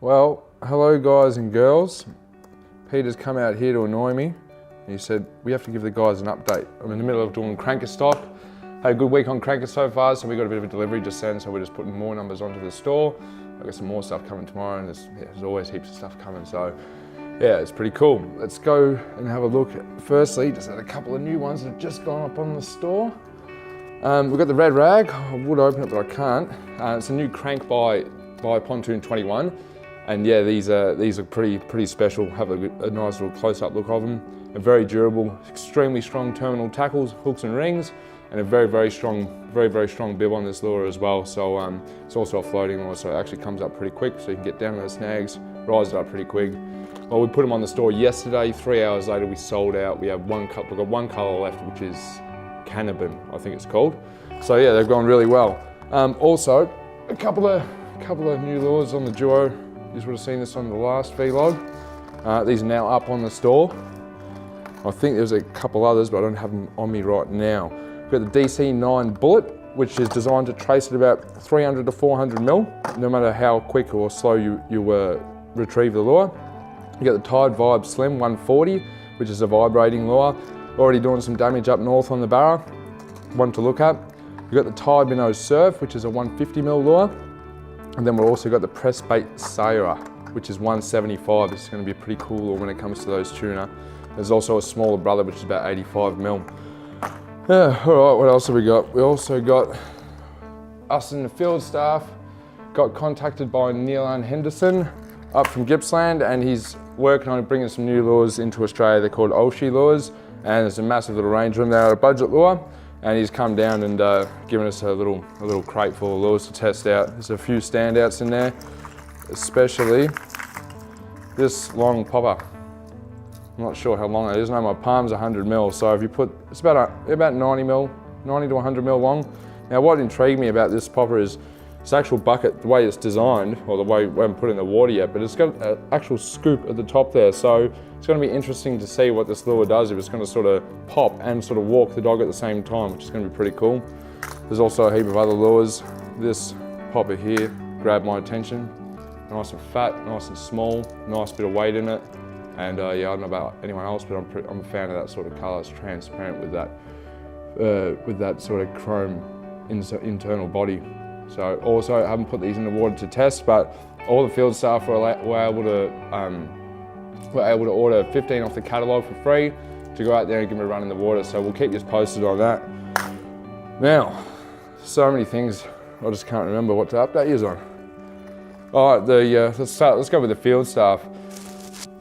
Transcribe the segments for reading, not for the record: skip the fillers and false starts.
Well, hello guys and girls. Peter's come out here to annoy me. He said, we have to give the guys an update. I'm in the middle of doing cranker stock. Had a good week on cranker so far, so we got a bit of a delivery just then, so we're just putting more numbers onto the store. I've got some more stuff coming tomorrow, and there's always heaps of stuff coming, so yeah, it's pretty cool. Let's go and have a look. Firstly, just had a couple of new ones that have just gone up on the store. We've got the red rag. I would open it, but I can't. It's a new crank by Pontoon 21. And yeah, these are pretty special. Have a nice little close-up look of them. They're very durable, extremely strong terminal tackles, hooks and rings, and a very strong bib on this lure as well. So it's also a floating lure, so it actually comes up pretty quick, so you can get down to the snags, rise it up pretty quick. Well, we put them on the store yesterday. 3 hours later, we sold out. We have we've got one color left, which is Cannabin, I think it's called. So yeah, they've gone really well. Also, a couple of new lures on the Duo. You would have seen this on the last vlog. These are now up on the store. I think there's a couple others, but I don't have them on me right now. We've got the DC9 Bullet, which is designed to trace at about 300 to 400 mil, no matter how quick or slow you retrieve the lure. You got the Tide Vibe Slim 140, which is a vibrating lure. Already doing some damage up north on the Barra, one to look at. We've got the Tide Minnow Surf, which is a 150 mil lure. And then we've also got the Press Bait Sarah, which is 175. This is going to be a pretty cool lure when it comes to those tuna. There's also a smaller brother, which is about 85 mil. Yeah, all right, what else have we got? We also got us and the field staff got contacted by Neil Henderson up from Gippsland, and he's working on bringing some new lures into Australia. They're called Oshie lures, and there's a massive little range of them. They're a budget lure. And he's come down and given us a little crate full of lures to test out. There's a few standouts in there, especially this long popper. I'm not sure how long it is. No, my palm's 100 mil, so if you put, it's about 90 mil, 90 to 100 mil long. Now, what intrigued me about this popper is its actual bucket, the way it's designed, or the way we haven't put it in the water yet, but it's got an actual scoop at the top there. So it's going to be interesting to see what this lure does, if it's going to sort of pop and sort of walk the dog at the same time, which is going to be pretty cool. There's also a heap of other lures. This popper here grabbed my attention. Nice and fat, nice and small, nice bit of weight in it. And yeah, I don't know about anyone else, but I'm a fan of that sort of color. It's transparent with that sort of chrome internal body. So also, I haven't put these in the water to test, but all the field staff were able to order 15 off the catalogue for free to go out there and give them a run in the water. So we'll keep you posted on that. Now, so many things, I just can't remember what to update you on. All right, let's go with the field staff.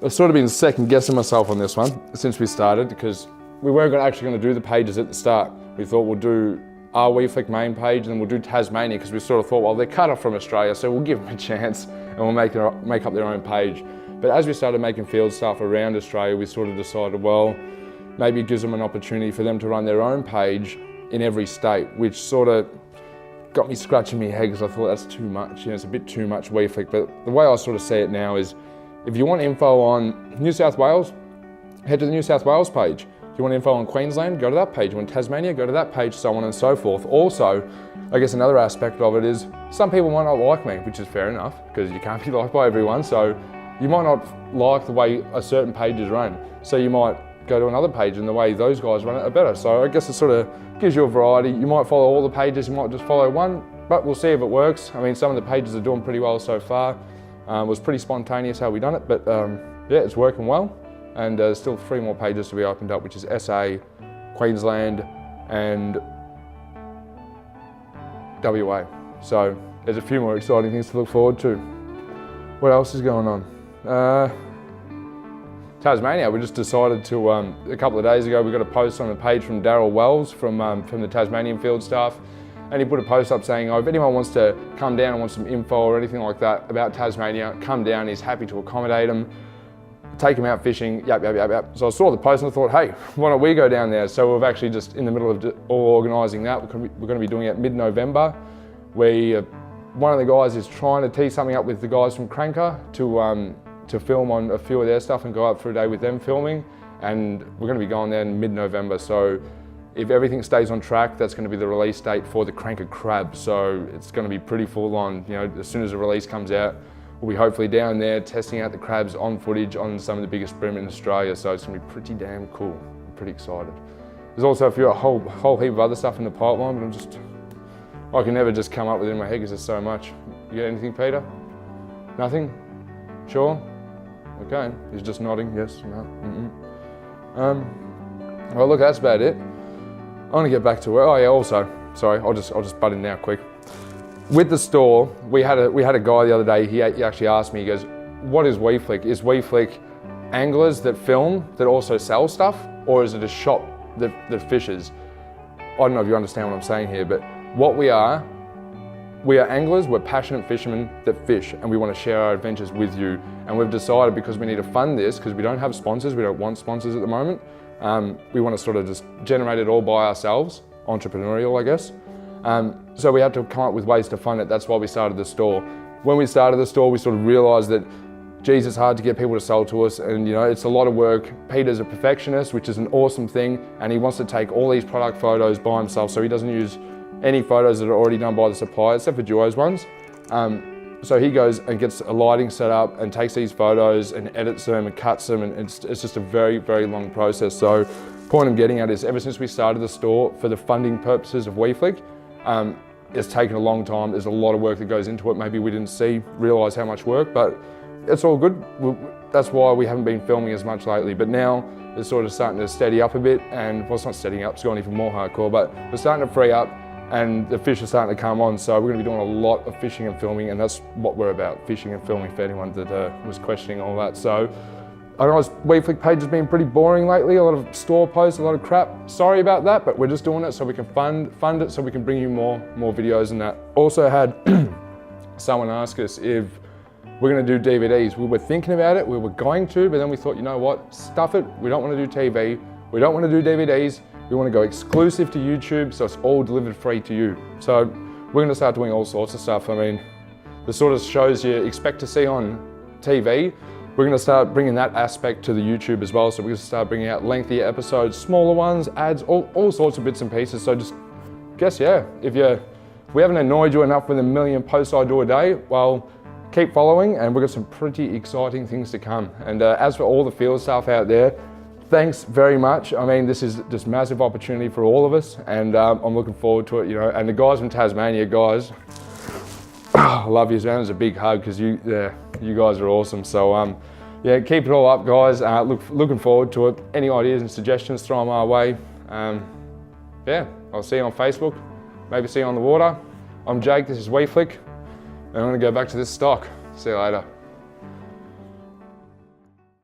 I've sort of been second guessing myself on this one since we started, because we weren't actually going to do the pages at the start. We thought we'll do our WeFlick main page, and then we'll do Tasmania, because we sort of thought, well, they're cut off from Australia, so we'll give them a chance and we'll make up their own page. But as we started making field stuff around Australia, we sort of decided, well, maybe it gives them an opportunity for them to run their own page in every state, which sort of got me scratching my head, because I thought that's too much. You know, it's a bit too much WeFlick. But the way I sort of see it now is, if you want info on New South Wales, head to the New South Wales page. If you want info on Queensland, go to that page. You want Tasmania, go to that page, so on and so forth. Also, I guess another aspect of it is, some people might not like me, which is fair enough, because you can't be liked by everyone. So you might not like the way a certain page is run. So you might go to another page, and the way those guys run it are better. So I guess it sort of gives you a variety. You might follow all the pages, you might just follow one, but we'll see if it works. I mean, some of the pages are doing pretty well so far. It was pretty spontaneous how we done it, but yeah, it's working well. And there's still 3 more pages to be opened up, which is SA, Queensland, and WA. So there's a few more exciting things to look forward to. What else is going on? Tasmania, we just decided to, a couple of days ago, we got a post on the page from Daryl Wells from the Tasmanian field staff. And he put a post up saying, oh, if anyone wants to come down and want some info or anything like that about Tasmania, come down. He's happy to accommodate them, take them out fishing, yap. So I saw the post and I thought, hey, why don't we go down there? So we've actually just in the middle of all organising that. We're going to be doing it mid-November. One of the guys is trying to tee something up with the guys from Cranker to film on a few of their stuff and go up for a day with them filming. And we're going to be going there in mid-November. So if everything stays on track, that's going to be the release date for the Cranker Crab. So it's going to be pretty full on. You know, as soon as the release comes out, we'll be hopefully down there testing out the crabs on footage on some of the biggest bream in Australia, so it's gonna be pretty damn cool. I'm pretty excited. There's also a whole heap of other stuff in the pipeline, but I can never just come up with it in my head because there's so much. You got anything, Peter? Nothing? Sure? Okay, he's just nodding, yes, no, Well, look, that's about it. I want to get back to work. Oh yeah, also, sorry, I'll just butt in now quick. With the store, we had a guy the other day, he actually asked me, he goes, what is WeFlick? Is WeFlick anglers that film, that also sell stuff, or is it a shop that fishes? I don't know if you understand what I'm saying here, but what we are anglers, we're passionate fishermen that fish, and we want to share our adventures with you. And we've decided, because we need to fund this, because we don't have sponsors, we don't want sponsors at the moment, we want to sort of just generate it all by ourselves, entrepreneurial, I guess. So we had to come up with ways to fund it. That's why we started the store. When we started the store, we sort of realized that, geez, it's hard to get people to sell to us, and it's a lot of work. Peter's a perfectionist, which is an awesome thing, and he wants to take all these product photos by himself, so he doesn't use any photos that are already done by the supplier, except for Duo's ones. So he goes and gets a lighting set up and takes these photos and edits them and cuts them, and it's just a very, very long process. So point I'm getting at is, ever since we started the store for the funding purposes of WeFlick, it's taken a long time. There's a lot of work that goes into it. Maybe we didn't realize how much work, but it's all good. That's why we haven't been filming as much lately. But now it's sort of starting to steady up a bit, and well, it's not steadying up, it's going even more hardcore, but we're starting to free up, and the fish are starting to come on, so we're going to be doing a lot of fishing and filming, and that's what we're about, fishing and filming, for anyone that was questioning all that. So I know WeFlick page has been pretty boring lately, a lot of store posts, a lot of crap. Sorry about that, but we're just doing it so we can fund it, so we can bring you more videos and that. Also had someone ask us if we're going to do DVDs. We were thinking about it, we were going to, but then we thought, you know what, stuff it, we don't want to do TV, we don't want to do DVDs, we want to go exclusive to YouTube, so it's all delivered free to you. So we're going to start doing all sorts of stuff. I mean, the sort of shows you expect to see on TV, we're going to start bringing that aspect to the YouTube as well. So we're going to start bringing out lengthier episodes, smaller ones, ads, all sorts of bits and pieces. So just guess, yeah, if we haven't annoyed you enough with 1 million posts I do a day, well, keep following, and we've got some pretty exciting things to come. And as for all the field staff out there, thanks very much. I mean, this is just massive opportunity for all of us, and I'm looking forward to it, and the guys from Tasmania, guys, I love you, man. It's a big hug, because you guys are awesome. So yeah, keep it all up, guys. Looking forward to it. Any ideas and suggestions, throw them our way. Yeah, I'll see you on Facebook, maybe see you on the water. I'm Jake, this is WeFlick, and I'm gonna go back to this stock. See you later.